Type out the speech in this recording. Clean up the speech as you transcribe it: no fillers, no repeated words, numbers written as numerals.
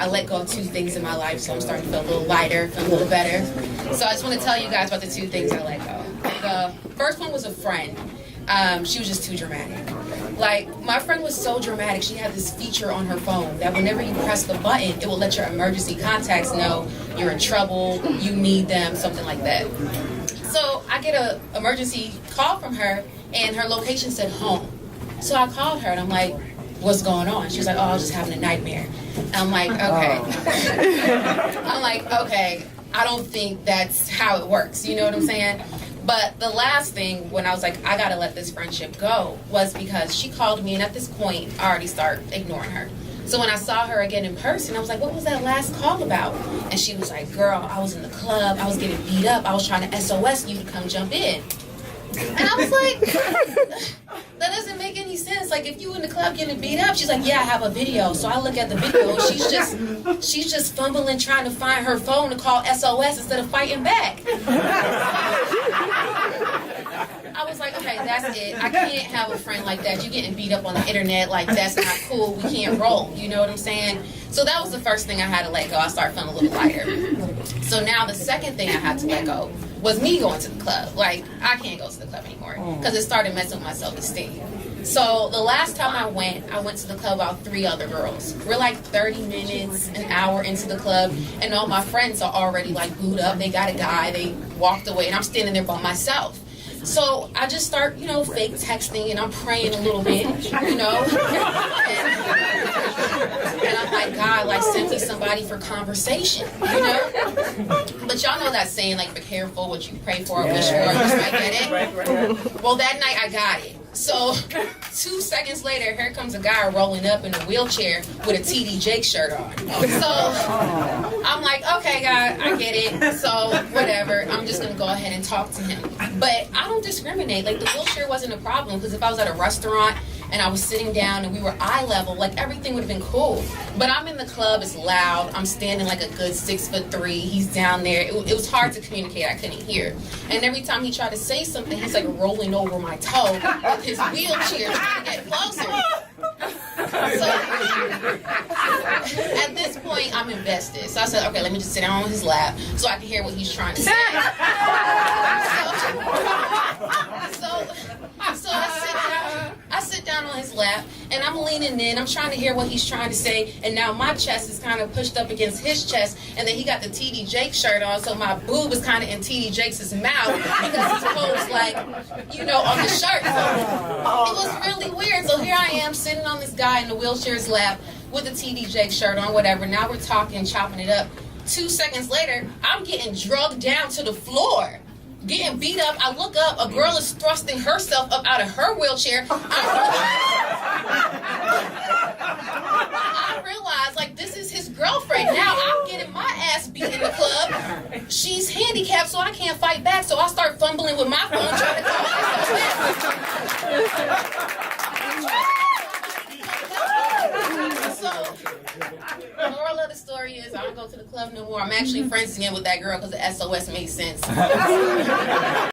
I let go of 2 things in my life, so I'm starting to feel a little lighter, feel a little better. So I just want to tell you guys about the 2 things I let go. The first one was a friend. She was just too dramatic. Like, my friend was so dramatic, she had this feature on her phone that whenever you press the button, it will let your emergency contacts know you're in trouble, you need them, something like that. So I get an emergency call from her, and her location said home. So I called her, and I'm like, what's going on? She was like, oh, I was just having a nightmare. And I'm like, okay. I'm like, okay, I don't think that's how it works. You know what I'm saying? But the last thing, when I was like, I gotta let this friendship go, was because she called me, and at this point, I already started ignoring her. So when I saw her again in person, I was like, what was that last call about? And she was like, girl, I was in the club, I was getting beat up, I was trying to SOS you to come jump in. And I was like, that doesn't make any sense. Like, if you in the club getting beat up, she's like, yeah, I have a video. So I look at the video, and she's just fumbling, trying to find her phone to call SOS instead of fighting back. I was like, okay, that's it. I can't have a friend like that. You getting beat up on the internet, like, that's not cool. We can't roll. You know what I'm saying? So that was the first thing I had to let go. I started feeling a little lighter. So now the second thing I had to let go was me going to the club. Like, I can't go to the club anymore because it started messing with my self-esteem. So the last time I went to the club with 3 other girls. We're like 30 minutes, an hour into the club, and all my friends are already like booed up. They got a guy, they walked away, and I'm standing there by myself. So I just start, fake texting, and I'm praying a little bit, and I'm like, God, like, send me somebody for conversation, But y'all know that saying, like, be careful what you pray for or wish for, or you might get it. Well, that night I got it. So 2 seconds later, here comes a guy rolling up in a wheelchair with a TD Jakes shirt on. So I'm like, okay, God, I get it. So whatever, I'm just going to go ahead and talk to him. But I don't discriminate. Like, the wheelchair wasn't a problem, because if I was at a restaurant and I was sitting down and we were eye level, like, everything would have been cool. But I'm in the club, it's loud, I'm standing like a good 6'3", he's down there. It was hard to communicate, I couldn't hear. And every time he tried to say something, he's like rolling over my toe with his wheelchair trying to get closer. So at this point, I'm invested. So I said, okay, let me just sit down on his lap so I can hear what he's trying to say. So I sit down on his lap, and I'm leaning in. I'm trying to hear what he's trying to say, and now my chest is kind of pushed up against his chest, and then he got the TD Jakes shirt on, so my boob is kind of in TD Jakes' mouth because it's posed like, on the shirt. So it was really weird. So here I am sitting on this guy in the wheelchair's lap with the TD Jakes shirt on, whatever. Now we're talking, chopping it up. 2 seconds later, I'm getting drugged down to the floor, getting beat up. I look up, a girl is thrusting herself up out of her wheelchair. I realize, like, this is his girlfriend. Now I'm getting my ass beat in the club. She's handicapped, so I can't fight back. So I start fumbling with my phone, trying to call So, the moral of the story is, I don't go to the club no more. I'm actually friends again with that girl because the SOS made sense.